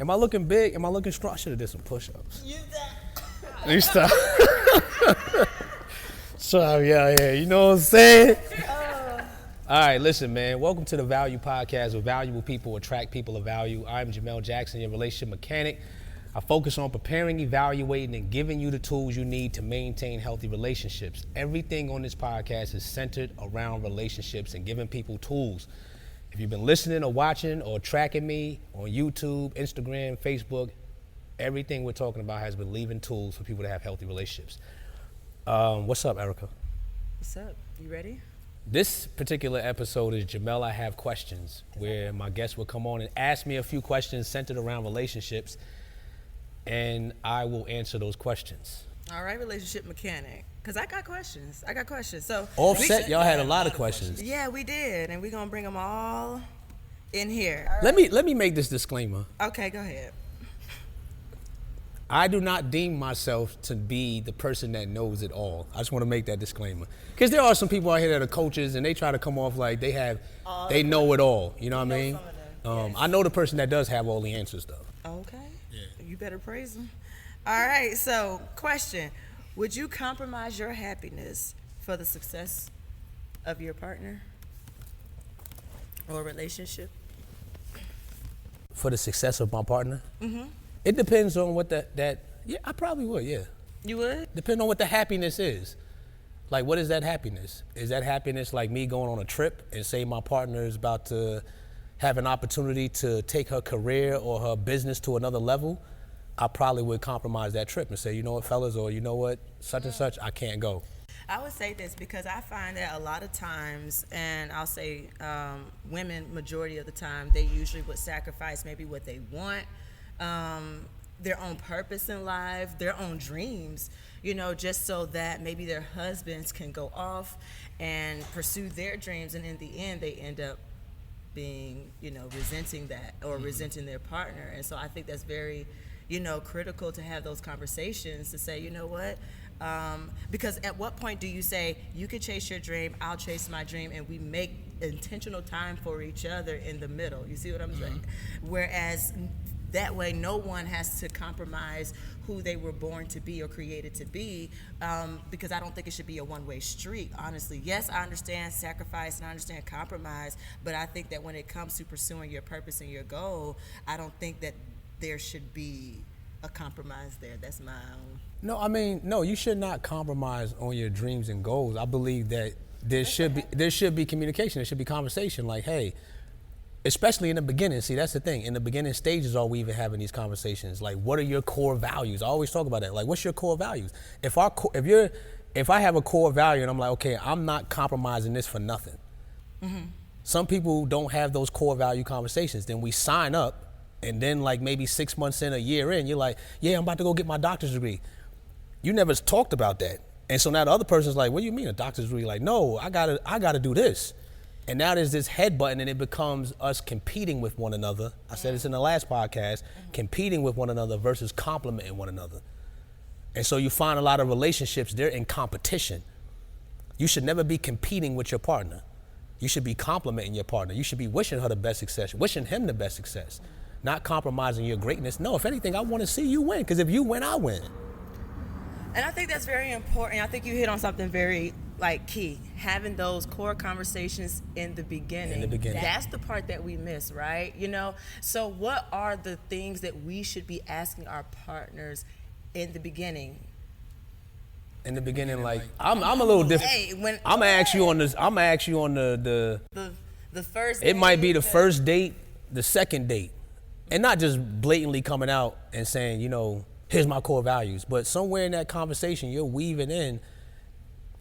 Am I looking big? Am I looking strong? I should have did some push-ups. You stop. So, yeah, you know what I'm saying? All right, listen, man. Welcome to the Value Podcast, where valuable people attract people of value. I'm Jamel Jackson, your relationship mechanic. I focus on preparing, evaluating, and giving you the tools you need to maintain healthy relationships. Everything on this podcast is centered around relationships and giving people tools. If you've been listening or watching or tracking me on YouTube, Instagram, Facebook, everything we're talking about has been leaving tools for people to have healthy relationships. What's up, Erica? What's up? You ready? This particular episode is Jamel I Have Questions, where my guest will come on and ask me a few questions centered around relationships, and I will answer those questions. All right, relationship mechanic. Because I got questions. So Offset, y'all had a lot of questions. Yeah, we did, and we're going to bring them all in here. Let me make this disclaimer. Okay, go ahead. I do not deem myself to be the person that knows it all. I just want to make that disclaimer. Because there are some people out here that are coaches and they try to come off like they know it all. You know what I mean? Yes. I know the person that does have all the answers, though. Okay. Yeah. You better praise them. All right, so question. Would you compromise your happiness for the success of your partner or relationship? For the success of my partner? Mm-hmm. It depends on what yeah, I probably would, yeah. You would? Depending on what the happiness is. Like, what is that happiness? Is that happiness like me going on a trip and say my partner is about to have an opportunity to take her career or her business to another level? I probably would compromise that trip and say, you know what, fellas, or you know what, such and such, I can't go. I would say this because I find that a lot of times, and I'll say women, majority of the time, they usually would sacrifice maybe what they want, their own purpose in life, their own dreams, you know, just so that maybe their husbands can go off and pursue their dreams, and in the end, they end up being, you know, resenting that or resenting their partner. And so I think that's very, you know, critical to have those conversations to say, you know what, because at what point do you say, you can chase your dream, I'll chase my dream, and we make intentional time for each other in the middle? You see what I'm saying? Whereas that way, no one has to compromise who they were born to be or created to be, because I don't think it should be a one-way street, honestly. Yes, I understand sacrifice and I understand compromise, but I think that when it comes to pursuing your purpose and your goal, I don't think that there should be a compromise there. That's my own. No, I mean, no, you should not compromise on your dreams and goals. I believe that there should be communication. There should be conversation. Like, hey, especially in the beginning. See, that's the thing. In the beginning stages, are we even having these conversations? Like, what are your core values? I always talk about that. Like, what's your core values? If I have a core value and I'm like, okay, I'm not compromising this for nothing. Mm-hmm. Some people don't have those core value conversations. Then we sign up, and then like maybe 6 months in, a year in, you're like, yeah, I'm about to go get my doctor's degree. You never talked about that. And so now the other person's like, what do you mean a doctor's degree? Like, no, I gotta do this. And now there's this headbutt, and it becomes us competing with one another. I said this in the last podcast, competing with one another versus complimenting one another. And so you find a lot of relationships, they're in competition. You should never be competing with your partner. You should be complimenting your partner. You should be wishing her the best success, wishing him the best success, not compromising your greatness. No, if anything, I want to see you win, because if you win, I win. And I think that's very important. I think you hit on something very key, having those core conversations in the beginning. That's the part that we miss, right? You know, so what are the things that we should be asking our partners in the beginning? In the beginning, like, I'm a little different. Hey, I'm gonna ask you on this. I'm gonna ask you on the first. It might be the first date, the second date, and not just blatantly coming out and saying, you know, here's my core values, but somewhere in that conversation, you're weaving in.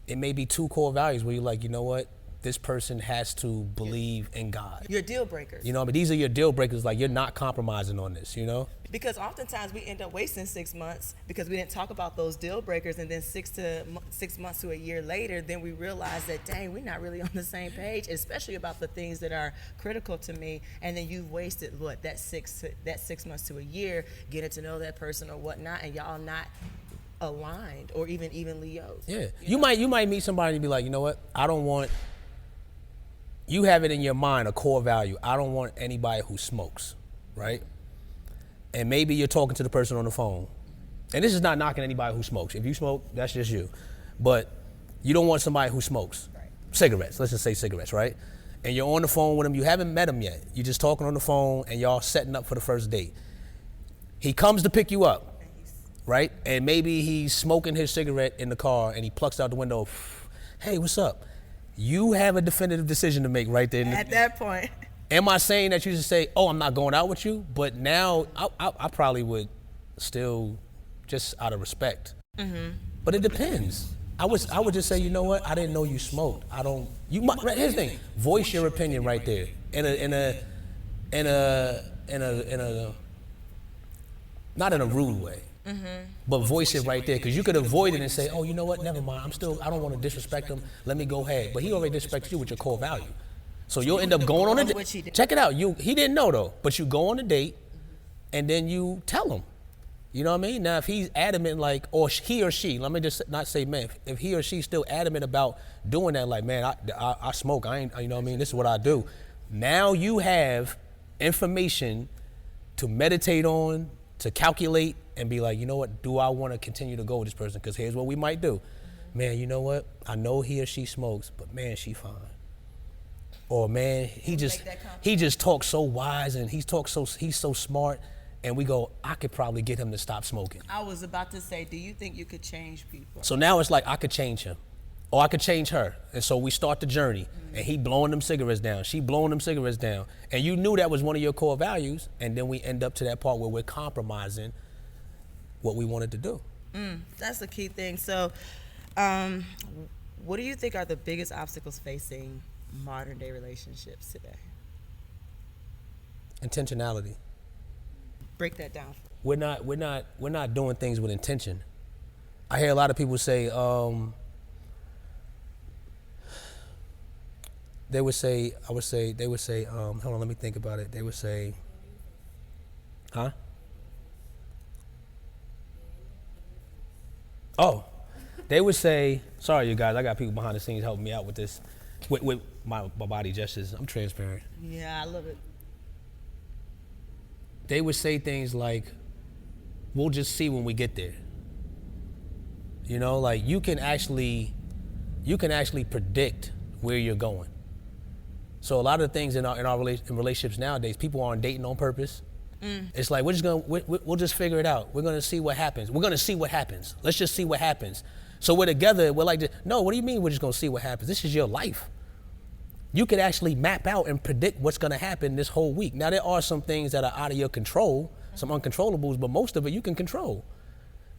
It may be two core values where you're like, you know what? This person has to believe in God. Your deal breakers. You know, but these are your deal breakers. Like, you're not compromising on this, you know? Because oftentimes we end up wasting 6 months because we didn't talk about those deal breakers, and then 6 months to a year later, then we realize that, dang, we're not really on the same page, especially about the things that are critical to me. And then you've wasted that 6 months to a year getting to know that person or whatnot, and y'all not aligned or even evenly yoked. Yeah, you might meet somebody and be like, you know what? I don't want. You have it in your mind, a core value. I don't want anybody who smokes, right? and maybe you're talking to the person on the phone. And this is not knocking anybody who smokes. If you smoke, that's just you. But you don't want somebody who smokes. Right. Cigarettes, let's just say cigarettes, right? And you're on the phone with him, you haven't met him yet. You're just talking on the phone and y'all setting up for the first date. He comes to pick you up, right? And maybe he's smoking his cigarette in the car and he plucks out the window, hey, what's up? You have a definitive decision to make right there. At that point. Am I saying that you should say, oh, I'm not going out with you? But now I probably would still, just out of respect. Mm-hmm. But it depends. I would just say, you know what? I didn't know you smoked. Here's the thing. Voice your opinion right there. Not in a rude way, but voice it right there. Because you could avoid it and say, oh, you know what? Never mind. I don't want to disrespect him. Let me go ahead. But he already disrespects you with your core value. So you'll end up going on a date. Check it out. He didn't know though, but you go on a date and then you tell him. You know what I mean? Now, if he's adamant, like, or he or she, let me just not say man, if he or she's still adamant about doing that, like, man, I smoke, you know what I mean? This is what I do. Now you have information to meditate on, to calculate, and be like, you know what, do I want to continue to go with this person? Because here's what we might do. Man, you know what? I know he or she smokes, but man, she fine. Or man, he just talks so wise and he's so smart. And we go, I could probably get him to stop smoking. I was about to say, do you think you could change people? So now it's like, I could change him. Or I could change her. And so we start the journey. And he blowing them cigarettes down. She blowing them cigarettes down. And you knew that was one of your core values. And then we end up to that part where we're compromising what we wanted to do. That's the key thing. So what do you think are the biggest obstacles facing modern day relationships today? Intentionality. Break that down. We're not doing things with intention. I hear a lot of people say, they would say, hold on, let me think about it. They would say, huh? Oh, they would say, sorry you guys, I got people behind the scenes helping me out with this, with my body gestures. I'm transparent. Yeah, I love it. They would say things like, we'll just see when we get there. You know, like you can actually predict where you're going. So a lot of the things in relationships nowadays, people aren't dating on purpose. It's like, we'll just figure it out. We're gonna see what happens. We're gonna see what happens. Let's just see what happens. So we're together, we're like, no, what do you mean we're just gonna see what happens? This is your life. You could actually map out and predict what's gonna happen this whole week. Now there are some things that are out of your control, some uncontrollables, but most of it you can control.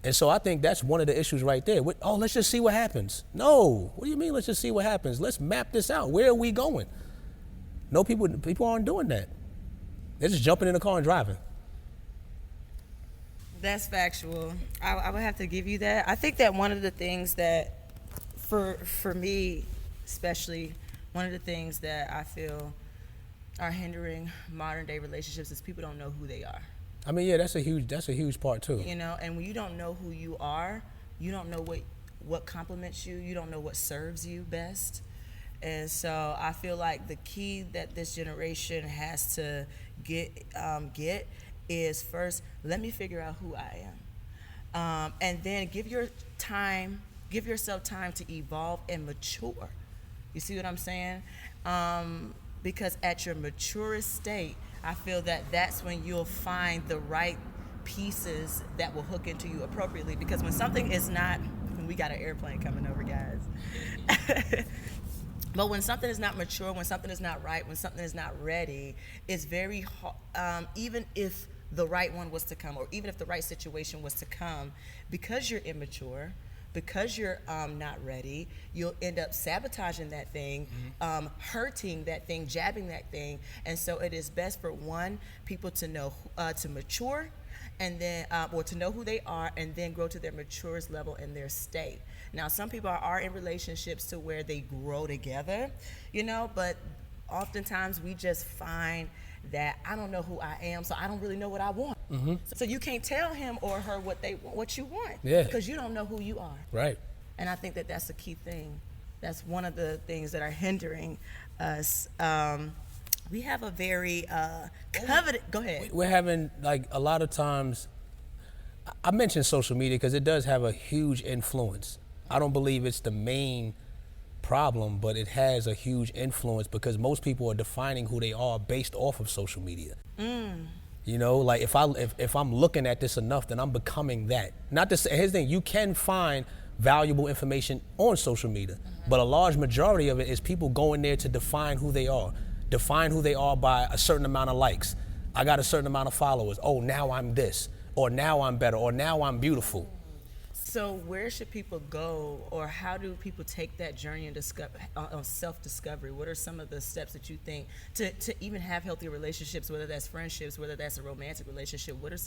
And so I think that's one of the issues right there. Let's just see what happens. No, what do you mean let's just see what happens? Let's map this out. Where are we going? No, people aren't doing that. They're just jumping in the car and driving. That's factual. I would have to give you that. I think that one of the things that, for me especially, one of the things that I feel are hindering modern day relationships is people don't know who they are. I mean, yeah, that's a huge part too. You know, and when you don't know who you are, you don't know what compliments you, you don't know what serves you best. And so I feel like the key that this generation has to get is first, let me figure out who I am. And then give yourself time to evolve and mature. You see what I'm saying? Because at your maturest state, I feel that that's when you'll find the right pieces that will hook into you appropriately. Because when something is not, we got an airplane coming over, guys. But when something is not mature, when something is not right, when something is not ready, it's very hard, even if the right one was to come, or even if the right situation was to come, because you're immature, because you're not ready, you'll end up sabotaging that thing, hurting that thing, jabbing that thing. And so it is best for people to know, to mature, and then, or to know who they are, and then grow to their maturest level in their state. Now, some people are in relationships to where they grow together, you know, but oftentimes we just find that I don't know who I am, so I don't really know what I want. Mm-hmm. So you can't tell him or her what you want, because you don't know who you are. Right. And I think that that's a key thing. That's one of the things that are hindering us we have a very coveted. Go ahead. We're having, like, a lot of times, I mentioned social media because it does have a huge influence. I don't believe it's the main problem, but it has a huge influence because most people are defining who they are based off of social media. You know, like if I'm looking at this enough, then I'm becoming that. Not to say, here's the thing, you can find valuable information on social media, but a large majority of it is people going there to define who they are by a certain amount of likes. I got a certain amount of followers. Oh, now I'm this, or now I'm better, or now I'm beautiful. So where should people go, or how do people take that journey and self-discovery? What are some of the steps that you think to even have healthy relationships, whether that's friendships, whether that's a romantic relationship? What's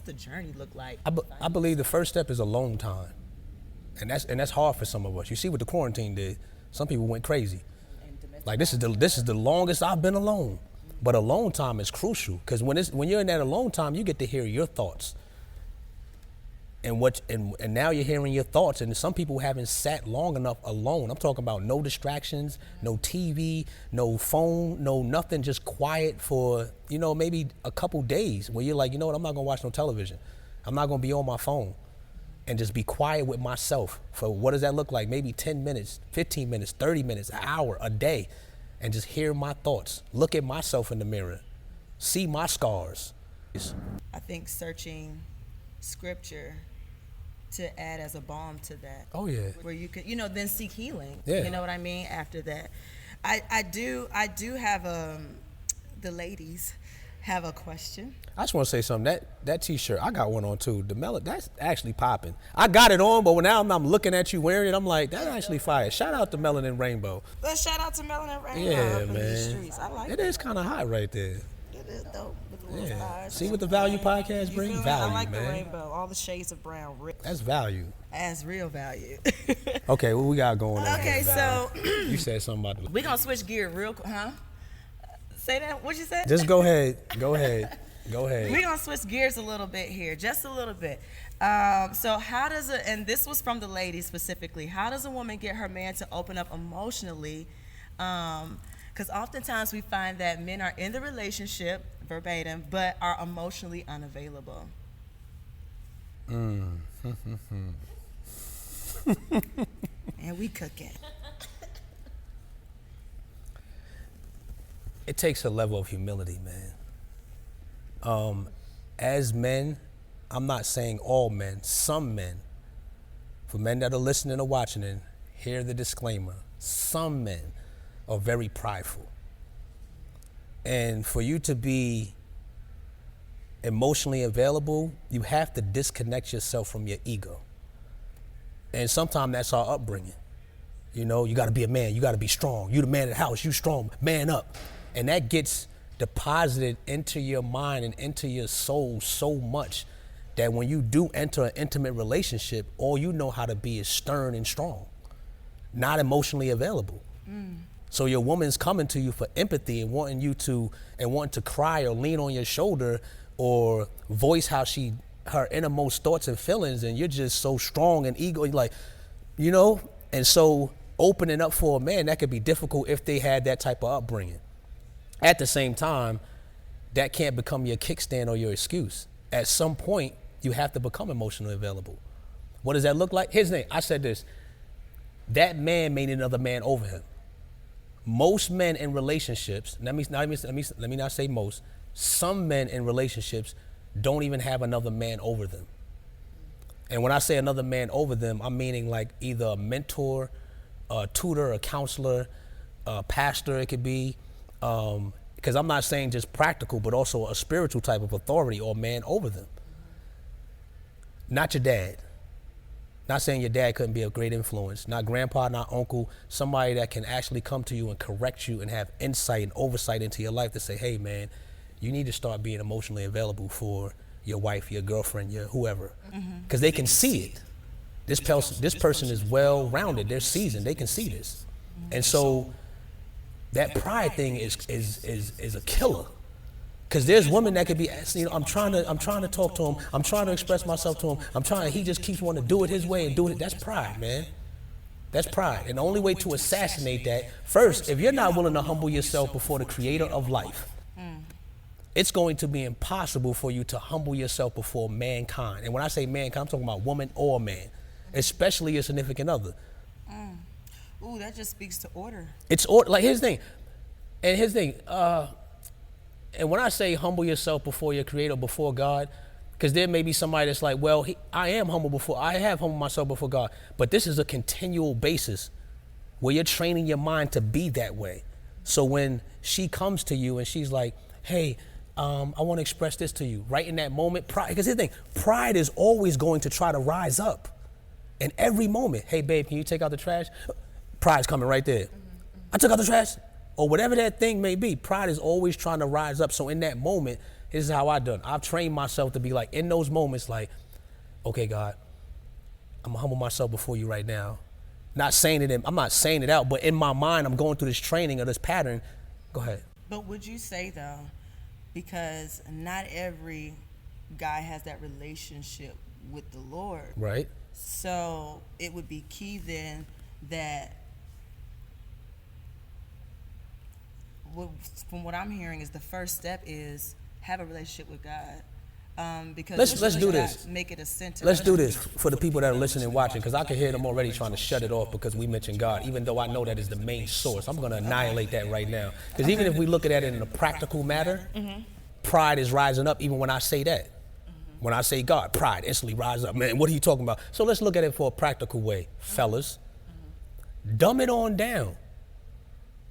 the journey look like? I believe the first step is alone time, and that's hard for some of us. You see what the quarantine did? Some people went crazy. Like this is the longest I've been alone, but alone time is crucial because when you're in that alone time, you get to hear your thoughts. And now you're hearing your thoughts, and some people haven't sat long enough alone. I'm talking about no distractions, no TV, no phone, no nothing, just quiet for, maybe a couple days where you're like, you know what, I'm not gonna watch no television. I'm not gonna be on my phone, and just be quiet with myself for what does that look like? Maybe 10 minutes, 15 minutes, 30 minutes, an hour, a day, and just hear my thoughts, look at myself in the mirror, see my scars. I think searching scripture to add as a balm to that. Oh yeah. Where you could, then seek healing. Yeah. You know what I mean? After that, I do have the ladies have a question. I just want to say something. That T-shirt, I got one on too. The melon, that's actually popping. I got it on, but now I'm looking at you wearing it. I'm like, that's actually fire. Shout out to Melanin Rainbow. Let's shout out to Melanin Rainbow. Yeah, up in man. these streets. I like it. It is kind of hot right there. It is dope. With the little stars. See what the Value Podcast brings? Value, I like man. the rainbow. All the shades of brown. That's value. As real value. Okay, what we got going on? Okay, so you said something about we're gonna switch gear real quick, huh? Say that. What you said? Just go ahead. Go ahead. We're gonna switch gears a little bit here, just a little bit. So how does and this was from the ladies specifically, how does a woman get her man to open up emotionally? Because oftentimes we find that men are in the relationship, verbatim, but are emotionally unavailable. And we cooking. It takes a level of humility, man. As men, I'm not saying all men, some men, for men that are listening or watching it, hear the disclaimer. Some men are very prideful. And for you to be emotionally available, you have to disconnect yourself from your ego. And sometimes that's our upbringing. You gotta be a man, you gotta be strong. You the man of the house, you strong, man up. And that gets deposited into your mind and into your soul so much that when you do enter an intimate relationship, all you know how to be is stern and strong, not emotionally available. So your woman's coming to you for empathy and wanting to cry or lean on your shoulder or voice her innermost thoughts and feelings, and you're just so strong and ego, and so opening up for a man, that could be difficult if they had that type of upbringing. At the same time, that can't become your kickstand or your excuse. At some point, you have to become emotionally available. What does that look like? Here's the thing, I said this, that man made another man over him. Most men in relationships, let me not say most, some men in relationships don't even have another man over them. And when I say another man over them, I'm meaning like either a mentor, a tutor, a counselor, a pastor it could be, because I'm not saying just practical, but also a spiritual type of authority or man over them. Not your dad. Not saying your dad couldn't be a great influence, not grandpa, not uncle, somebody that can actually come to you and correct you and have insight and oversight into your life to say, hey man, you need to start being emotionally available for your wife, your girlfriend, your whoever. Because they can see it. This person is well-rounded, they're seasoned, they can see this. And so that pride thing is a killer. Because there's women that could be, I'm trying to talk to him, I'm trying to express myself to him, he just keeps wanting to do it his way and do it. That's pride, man. That's pride. And the only way to assassinate that, first, if you're not willing to humble yourself before the creator of life, it's going to be impossible for you to humble yourself before mankind. And when I say mankind, I'm talking about woman or man, especially your significant other. Ooh, that just speaks to order. It's order. Like, here's the thing. And when I say humble yourself before your creator, before God, because there may be somebody that's like, well, I have humbled myself before God, but this is a continual basis where you're training your mind to be that way. So when she comes to you and she's like, hey, I want to express this to you, right in that moment, pride, because here's the thing, pride is always going to try to rise up in every moment. Hey, babe, can you take out the trash? Pride's coming right there. I took out the trash, or whatever that thing may be. Pride is always trying to rise up. So in that moment, this is how I've done. I've trained myself to be like, in those moments, like, okay, God, I'm gonna humble myself before you right now. I'm not saying it out, but in my mind, I'm going through this training or this pattern. Go ahead. But would you say, though, because not every guy has that relationship with the Lord. Right. So it would be key then that, from what I'm hearing, is the first step is have a relationship with God. Because let's do this. Make it a center. Let's do this for the people that are listening and watching, because I can hear them already trying to shut it off because we mentioned God, even though I know that is the main source. I'm going to annihilate that right now. Because even if we look at it in a practical matter, pride is rising up even when I say that. When I say God, pride instantly rises up. Man, what are you talking about? So let's look at it for a practical way. Fellas, dumb it on down.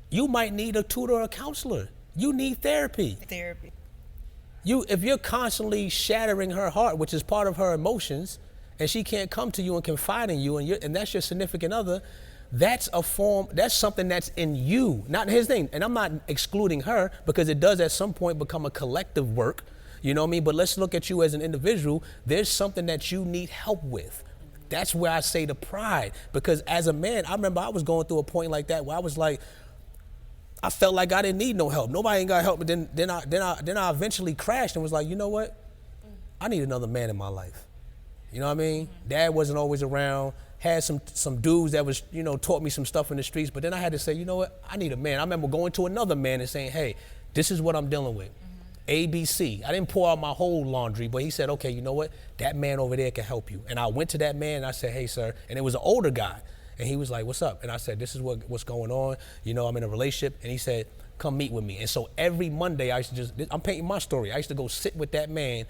You might need a tutor or a counselor. You need therapy. If you're constantly shattering her heart, which is part of her emotions, and she can't come to you and confide in you, and that's your significant other, that's something that's in you, not his thing. And I'm not excluding her, because it does at some point become a collective work, you know what I mean? But let's look at you as an individual. There's something that you need help with. That's where I say the pride, because as a man, I remember I was going through a point like that where I was like, I felt like I didn't need no help. Nobody ain't got help. But then I eventually crashed and was like, you know what? I need another man in my life. You know what I mean? Dad wasn't always around. Had some dudes that was, taught me some stuff in the streets. But then I had to say, you know what? I need a man. I remember going to another man and saying, hey, this is what I'm dealing with. ABC. I didn't pour out my whole laundry, but he said, okay, you know what? That man over there can help you. And I went to that man and I said, hey, sir. And it was an older guy. And he was like, what's up? And I said, this is what's going on. I'm in a relationship. And he said, come meet with me. And so every Monday, I'm painting my story. I used to go sit with that man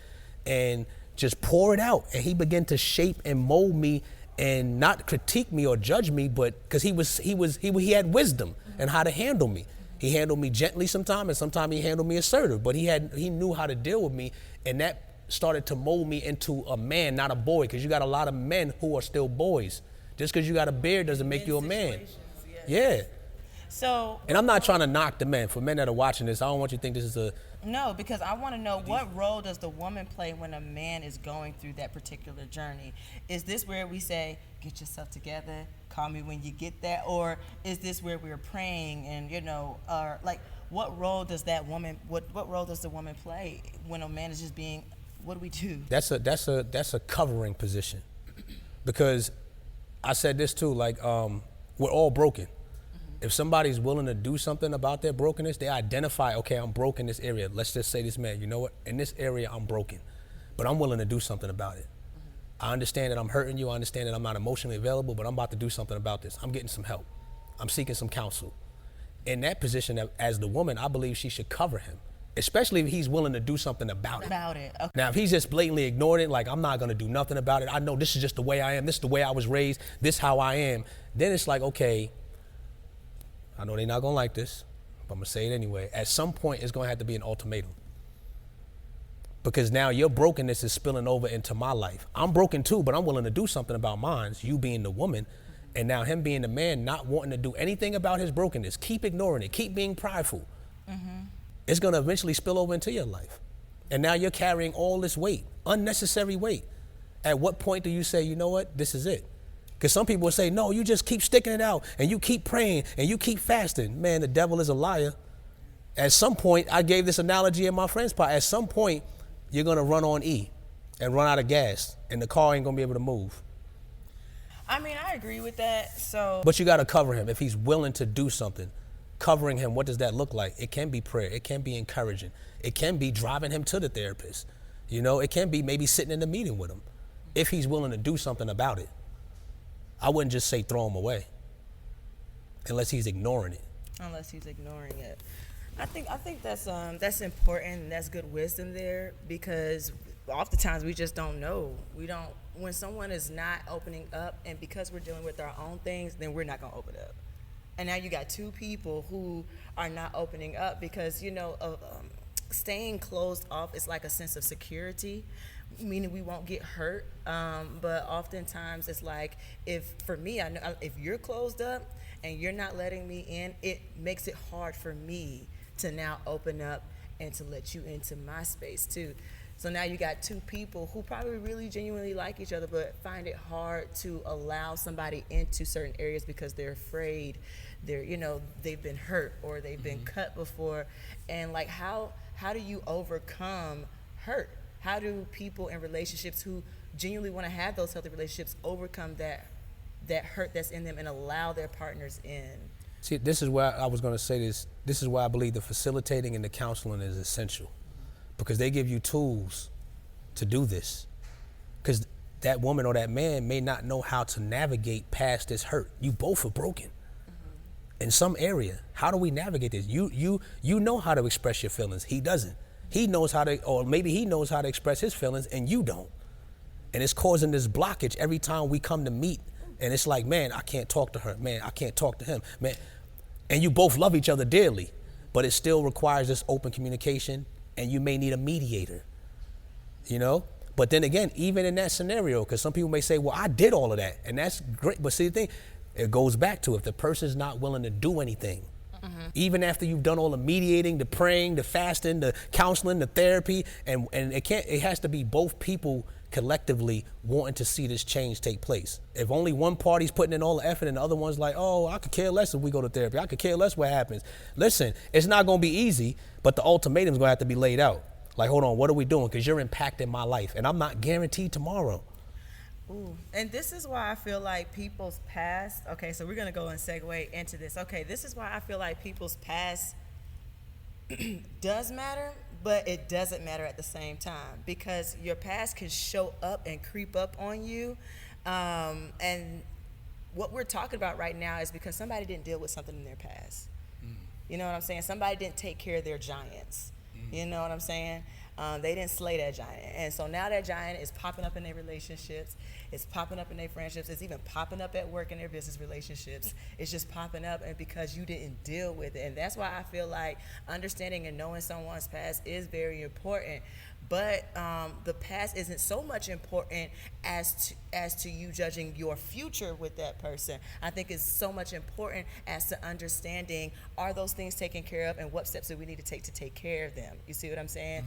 and just pour it out. And he began to shape and mold me and not critique me or judge me, but because he had wisdom and how to handle me. He handled me gently sometimes, and sometimes he handled me assertive, but he knew how to deal with me. And that started to mold me into a man, not a boy, because you got a lot of men who are still boys. Just because you got a beard doesn't make you a man. Yeah. So. And I'm not trying to knock the men. For men that are watching this, I don't want you to think this is a. No, because I want to know, what role does the woman play when a man is going through that particular journey? Is this where we say, get yourself together, call me when you get there? Or is this where we're praying and, what role does that woman, what role does the woman play when a man is just being, what do we do? That's a covering position. Because I said this too, we're all broken. If somebody's willing to do something about their brokenness, they identify, okay, I'm broken in this area. Let's just say this man, you know what? In this area, I'm broken, but I'm willing to do something about it. I understand that I'm hurting you. I understand that I'm not emotionally available, but I'm about to do something about this. I'm getting some help. I'm seeking some counsel. In that position, as the woman, I believe she should cover him, especially if he's willing to do something about it. Okay. Now, if he's just blatantly ignoring it, like, I'm not going to do nothing about it. I know this is just the way I am. This is the way I was raised. This is how I am. Then it's like, okay, I know they're not going to like this, but I'm going to say it anyway. At some point, it's going to have to be an ultimatum. Because now your brokenness is spilling over into my life. I'm broken too, but I'm willing to do something about mine, you being the woman. And now him being the man, not wanting to do anything about his brokenness. Keep ignoring it. Keep being prideful. It's going to eventually spill over into your life. And now you're carrying all this weight, unnecessary weight. At what point do you say, you know what, this is it? Because some people will say, no, you just keep sticking it out and you keep praying and you keep fasting. Man, the devil is a liar. At some point, I gave this analogy in my friend's part. At some point, you're going to run on E and run out of gas and the car ain't going to be able to move. I mean, I agree with that. So, But you got to cover him. If he's willing to do something, covering him, what does that look like? It can be prayer. It can be encouraging. It can be driving him to the therapist. You know, it can be maybe sitting in the meeting with him if he's willing to do something about it. I wouldn't just say throw him away unless he's ignoring it. Unless he's ignoring it. I think that's important and that's good wisdom there, because oftentimes we just don't know. When someone is not opening up, and because we're dealing with our own things, then we're not gonna open up. And now you got two people who are not opening up because, staying closed off is like a sense of security, meaning we won't get hurt. But oftentimes it's like, for me, I know if you're closed up and you're not letting me in, it makes it hard for me to now open up and to let you into my space too. So now you got two people who probably really genuinely like each other, but find it hard to allow somebody into certain areas because they're afraid. They've been hurt or they've been cut before. And like, how do you overcome hurt? How do people in relationships who genuinely want to have those healthy relationships overcome that hurt that's in them and allow their partners in? See, this is where I was going to say this. This is why I believe the facilitating and the counseling is essential, because they give you tools to do this. Because that woman or that man may not know how to navigate past this hurt. You both are broken in some area. How do we navigate this? You know how to express your feelings. He doesn't. He knows how to, or maybe he knows how to express his feelings and you don't. And it's causing this blockage every time we come to meet. And it's like, man, I can't talk to her. Man, I can't talk to him. Man, and you both love each other dearly, but it still requires this open communication, and you may need a mediator, But then again, even in that scenario, because some people may say, well, I did all of that, and that's great. But see, the thing, it goes back to if the person's not willing to do anything, even after you've done all the mediating, the praying, the fasting, the counseling, the therapy, and it has to be both people collectively wanting to see this change take place. If only one party's putting in all the effort and the other one's like, oh, I could care less if we go to therapy. I could care less what happens. Listen, it's not going to be easy, but the ultimatum's going to have to be laid out. Like, hold on, what are we doing? Because you're impacting my life, and I'm not guaranteed tomorrow. Ooh. And this is why I feel like people's past, okay, so we're going to go and segue into this. Okay, this is why I feel like people's past does matter, but it doesn't matter at the same time, because your past can show up and creep up on you. And what we're talking about right now is because somebody didn't deal with something in their past. You know what I'm saying? Somebody didn't take care of their giants. You know what I'm saying? They didn't slay that giant. And so now that giant is popping up in their relationships. It's popping up in their friendships. It's even popping up at work in their business relationships. It's just popping up, and because you didn't deal with it. And that's why I feel like understanding and knowing someone's past is very important. But the past isn't so much important as to you judging your future with that person. I think it's so much important as to understanding, are those things taken care of, and what steps do we need to take care of them? You see what I'm saying?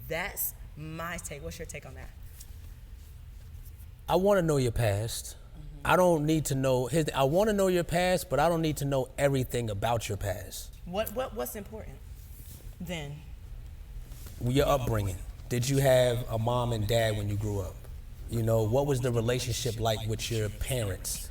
That's my take. What's your take on that? I want to know your past. I don't need to know I want to know your past, but I don't need to know everything about your past. What's important then? Your upbringing. Did you have a mom and dad when you grew up? What was the relationship like with your parents?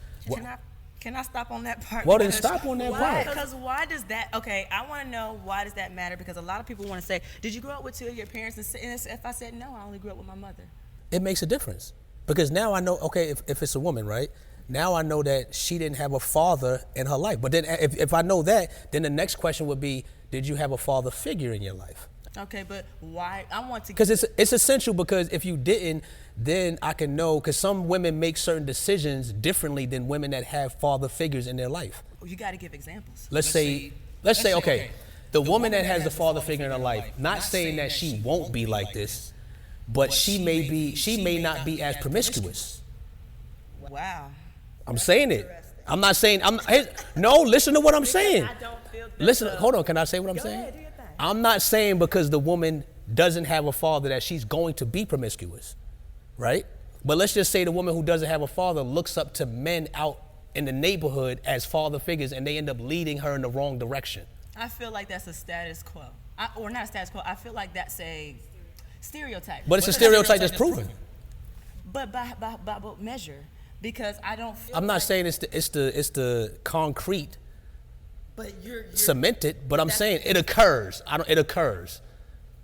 Can I stop on that part? Well, then stop on that part. Because why does that, okay, I want to know, why does that matter? Because a lot of people want to say, did you grow up with two of your parents? And if I said no, I only grew up with my mother. It makes a difference. Because now I know, okay, if it's a woman, right? Now I know that she didn't have a father in her life. But then if I know that, then the next question would be, did you have a father figure in your life? Okay, but why? I want to... Because it's essential, because if you didn't, then I can know, because some women make certain decisions differently than women that have father figures in their life. You got to give examples. Let's say, okay, the woman that has the father figure in her life, not saying that she won't be like this, but she may not be as promiscuous. Wow. I'm saying it. I'm not saying, no, listen to what I'm saying. I don't feel that. Listen, hold on, can I say what I'm Go saying? ahead, do your thing. I'm not saying because the woman doesn't have a father that she's going to be promiscuous, right? But let's just say the woman who doesn't have a father looks up to men out in the neighborhood as father figures, and they end up leading her in the wrong direction. I feel like that's a status quo. Or not a status quo, I feel like that's a stereotype. But it's a stereotype that's proven. But by what measure? Because I don't feel I'm not saying it's the concrete but you're cemented, but I'm saying it occurs. It occurs.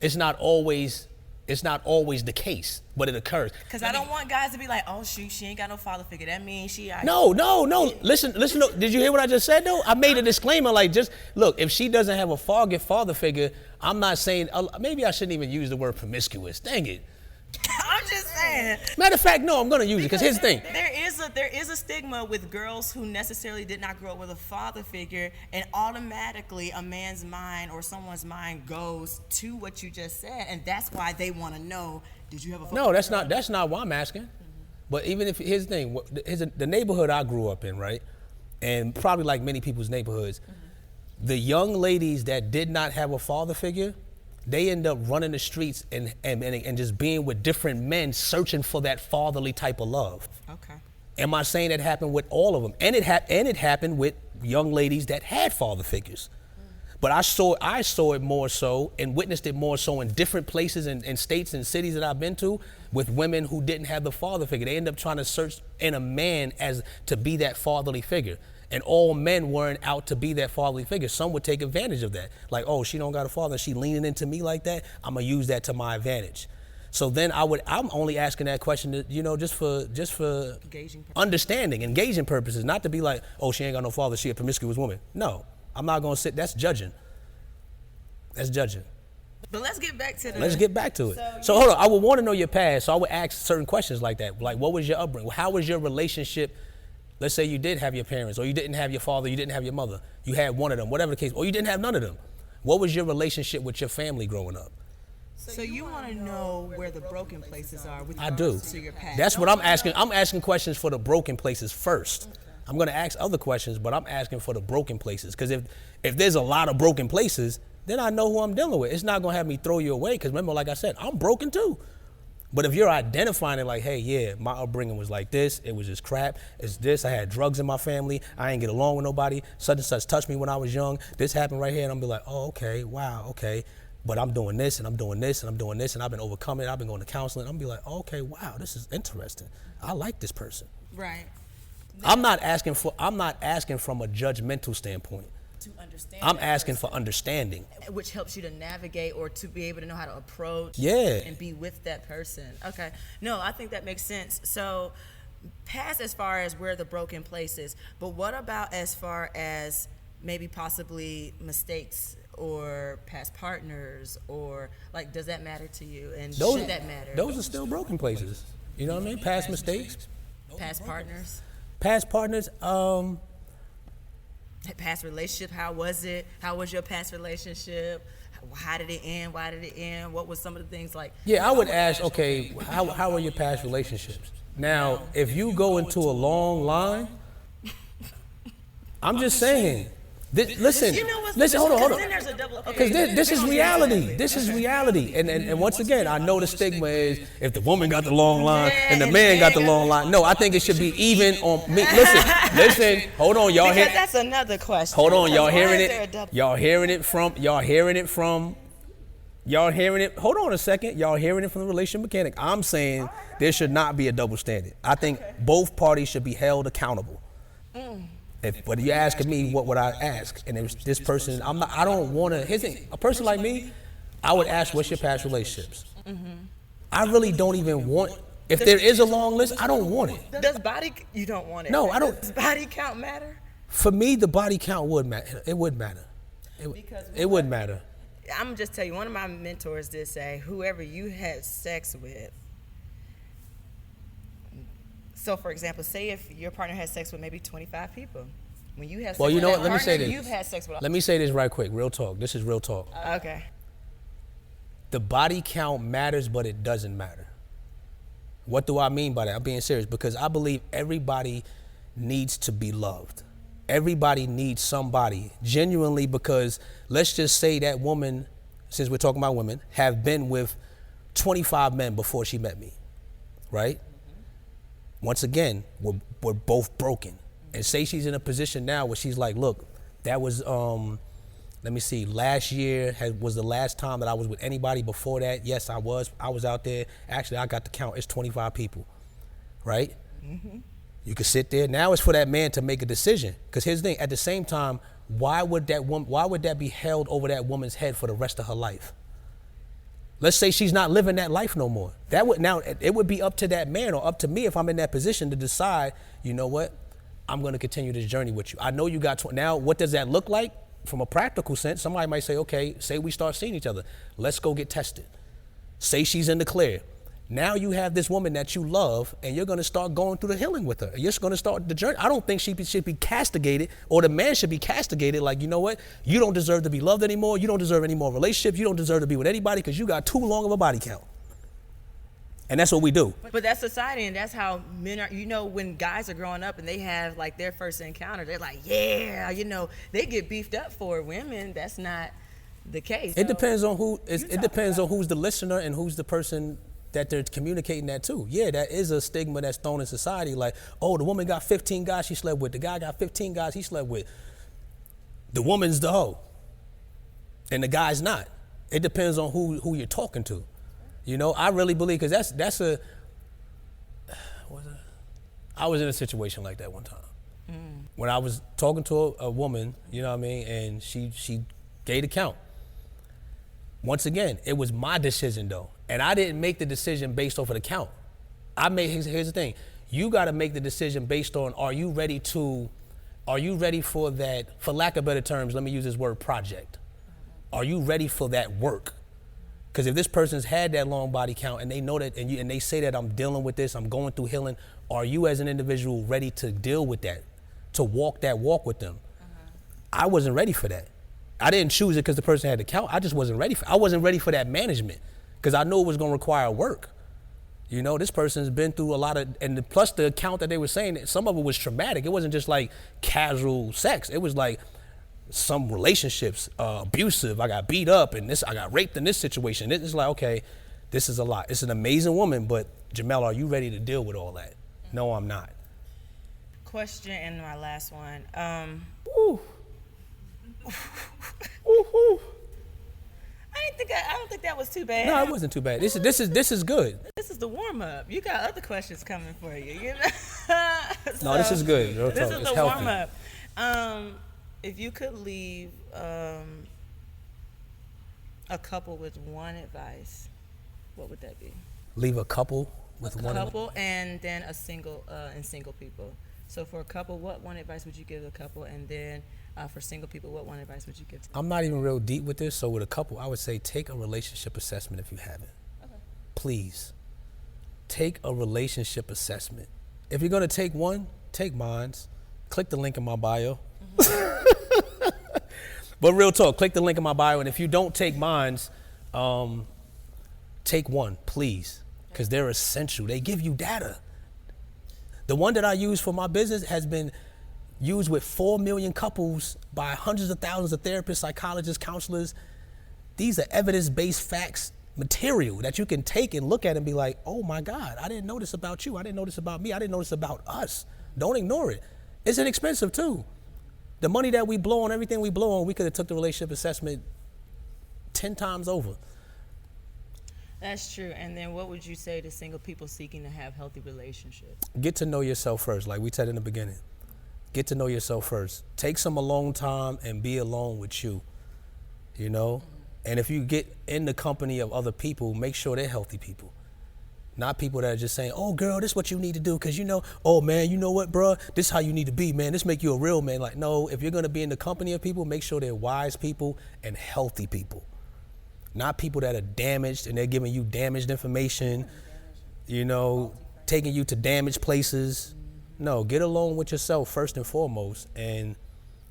It's not always the case, but it occurs. Because I don't want guys to be like, oh shoot, she ain't got no father figure. That means she. No. Listen. Did you hear what I just said though? I made a disclaimer. Like, just look. If she doesn't have a father figure, I'm not saying. Maybe I shouldn't even use the word promiscuous. Dang it. I'm just saying. Matter of fact, no, I'm gonna use it because here's the thing. There is a stigma with girls who necessarily did not grow up with a father figure, and automatically a man's mind or someone's mind goes to what you just said, and that's why they want to know. Did you have a father? No, that's not why I'm asking. Mm-hmm. But even if here's the thing, the neighborhood I grew up in, right, and probably like many people's neighborhoods, the young ladies that did not have a father figure, they end up running the streets and just being with different men searching for that fatherly type of love. Okay. Am I saying it happened with all of them? And it happened with young ladies that had father figures. But I saw it more so and witnessed it more so in different places and states and cities that I've been to with women who didn't have the father figure. They end up trying to search in a man as to be that fatherly figure. And all men weren't out to be that fatherly figure. Some would take advantage of that. Like, oh, she don't got a father, she leaning into me like that, I'm gonna use that to my advantage. So then I'm only asking that question to, just for engaging purposes, not to be like, oh, she ain't got no father, she a promiscuous woman. No, I'm not gonna that's judging. That's judging. But let's get back to it. So hold on, I would want to know your past, so I would ask certain questions like that. Like, what was your upbringing? How was your relationship? Let's say you did have your parents, or you didn't have your father, you didn't have your mother. You had one of them, whatever the case, or you didn't have none of them. What was your relationship with your family growing up? So you want to know where the broken places are with I do. to your past. That's what I'm asking. I'm asking questions for the broken places first. Okay. I'm going to ask other questions, but I'm asking for the broken places. Because if there's a lot of broken places, then I know who I'm dealing with. It's not going to have me throw you away, because remember, like I said, I'm broken too. But if you're identifying it like, hey, yeah, my upbringing was like this, it was just crap, it's this, I had drugs in my family, I ain't get along with nobody, such and such touched me when I was young, this happened right here, and I'm be like, oh, okay, wow, okay, but I'm doing this, and I'm doing this, and I'm doing this, and I've been overcoming it, I've been going to counseling, I'm be like, oh, okay, wow, this is interesting, I like this person. Right. I'm not asking from a judgmental standpoint. To understand. I'm asking for understanding. Which helps you to navigate or to be able to know how to approach and be with that person. Okay. No, I think that makes sense. So past as far as where the broken place is, but what about as far as maybe possibly mistakes or past partners, or like, does that matter to you? And should that matter? Those are still broken places. You know what I mean? Past mistakes. Past partners. Past partners, past relationship, how was it? How was your past relationship? How did it end? Why did it end? What was some of the things like? Yeah, I would ask, okay, how are your past relationships? Now, if you go into a long line, I'm just saying, listen, hold on. Because this is reality. This is reality. And once again, I know the stigma is if the woman got the long line and the man got the long line. No, I think it should be even on me. Listen, hold on, y'all. Because that's another question. Hold on, y'all hearing it? Hold on a second. Y'all hearing it from the relationship mechanic. I'm saying there should not be a double standard. I think both parties should be held accountable. But you asking me, what would I ask? And if this person, I don't want to. Here's the thing, a person like me, I would ask, what's your past relationships? Mm-hmm. I really don't even want. If there is a long list, I don't want it. You don't want it? No, I don't. Does body count matter? For me, the body count would matter. It would matter. It would matter. I'm gonna just tell you, one of my mentors did say, whoever you had sex with. So, for example, say if your partner has sex with maybe 25 people. When you have sex with that partner, you've had sex with all. Let me say this right quick, real talk. This is real talk. Okay. The body count matters, but it doesn't matter. What do I mean by that? I'm being serious, because I believe everybody needs to be loved. Everybody needs somebody, genuinely, because let's just say that woman, since we're talking about women, have been with 25 men before she met me, right? Once again, we're both broken. And say she's in a position now where she's like, look, that was, let me see, last year was the last time that I was with anybody. Before that, yes, I was out there. Actually, I got the count, it's 25 people, right? Mm-hmm. You could sit there. Now it's for that man to make a decision. Because here's the thing, at the same time, why would that be held over that woman's head for the rest of her life? Let's say she's not living that life no more. It would be up to that man or up to me if I'm in that position to decide, you know what, I'm going to continue this journey with you. I know you got, now what does that look like from a practical sense? Somebody might say, okay, say we start seeing each other. Let's go get tested. Say she's in the clear. Now you have this woman that you love, and you're going to start going through the healing with her. You're just going to start the journey. I don't think she should be castigated, or the man should be castigated like, you know what? You don't deserve to be loved anymore. You don't deserve any more relationships. You don't deserve to be with anybody because you got too long of a body count. And that's what we do. But that's society, and that's how men are. You know, when guys are growing up and they have like their first encounter, they're like, yeah, you know, they get beefed up for it. Women, that's not the case. It depends on who. It depends on who's the listener and who's the person that they're communicating that to. Yeah, that is a stigma that's thrown in society. Like, oh, the woman got 15 guys she slept with. The guy got 15 guys he slept with. The woman's the hoe, and the guy's not. It depends on who you're talking to. You know, I really believe, because I was in a situation like that one time. When I was talking to a woman, you know what I mean, and she gave the count. Once again, it was my decision though. And I didn't make the decision based off of the count. Here's the thing. You got to make the decision based on, are you ready for that, for lack of better terms, let me use this word, project. Are you ready for that work? Because if this person's had that long body count and they know that, and they say that I'm dealing with this, I'm going through healing, are you as an individual ready to deal with that, to walk that walk with them? I wasn't ready for that. I didn't choose it because the person had the count. I just wasn't ready for it. I wasn't ready for that management because I knew it was going to require work. You know, this person's been through a lot of, and plus the account that they were saying, some of it was traumatic. It wasn't just like casual sex. It was like some relationships, abusive. I got beat up and I got raped in this situation. It's like, okay, this is a lot. It's an amazing woman, but Jamel, are you ready to deal with all that? No, I'm not. Question, and my last one. I don't think that was too bad. No, it wasn't too bad. This is good. This is the warm up. You got other questions coming for you. You know? No, this is good. This is it's the healthy. warm up. If you could leave a couple with one advice, what would that be? Leave a couple with a one. Couple and then a single and single people. So for a couple, what one advice would you give a couple, and then for single people, what one advice would you give to them? I'm not even real deep with this, so with a couple, I would say take a relationship assessment if you haven't. Okay. Please, take a relationship assessment. If you're gonna take one, take mine. Click the link in my bio. But real talk, click the link in my bio, and if you don't take mine, take one, please, because they're essential. They give you data. The one that I use for my business has been used with 4 million couples by hundreds of thousands of therapists, psychologists, counselors. These are evidence-based facts material that you can take and look at and be like, oh my God, I didn't know this about you. I didn't know this about me. I didn't know this about us. Don't ignore it. It's inexpensive too. The money that we blow on everything we blow on, we could have took the relationship assessment 10 times over. That's true. And then what would you say to single people seeking to have healthy relationships? Get to know yourself first, like we said in the beginning. Get to know yourself first. Take some alone time and be alone with you, you know? And if you get in the company of other people, make sure they're healthy people. Not people that are just saying, oh girl, this is what you need to do, because you know, oh man, you know what, bro? This is how you need to be, man. This make you a real man. Like, no, if you're gonna be in the company of people, make sure they're wise people and healthy people. Not people that are damaged and they're giving you damaged information, you know, taking you to damaged places. No, get along with yourself first and foremost. And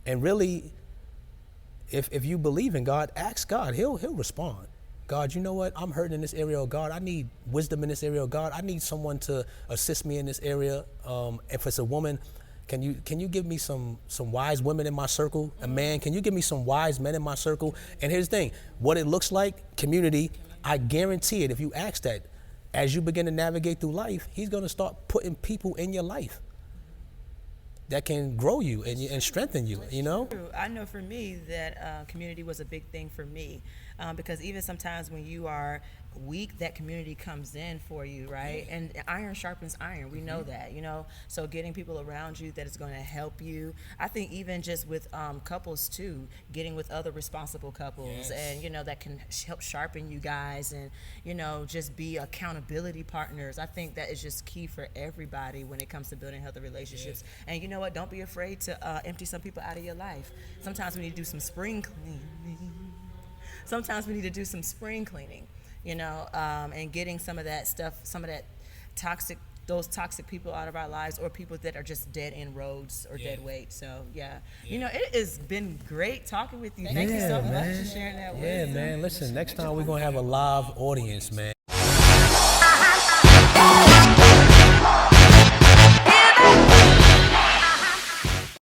really, if you believe in God, ask God. He'll respond. God, you know what? I'm hurting in this area. Oh, God, I need wisdom in this area. Oh, God, I need someone to assist me in this area. If it's a woman, can you give me some wise women in my circle? A man, can you give me some wise men in my circle? And here's the thing, what it looks like, community, I guarantee it, if you ask that, as you begin to navigate through life, he's gonna start putting people in your life that can grow you and strengthen you, you know? I know for me that community was a big thing for me. because even sometimes when you are weak, that community comes in for you, right? And iron sharpens iron. We know that, you know. So getting people around you that is going to help you. I think even just with couples too, getting with other responsible couples, and you know, that can help sharpen you guys, and you know, just be accountability partners. I think that is just key for everybody when it comes to building healthy relationships. And you know what? Don't be afraid to empty some people out of your life. Sometimes we need to do some spring cleaning. Sometimes we need to do some spring cleaning. You know, and getting some of that stuff, some of that those toxic people out of our lives, or people that are just dead end roads or dead weight. So you know, it has been great talking with you. Thank you so much for sharing that with us. Yeah, man. Listen, next time we're gonna have a live audience, man.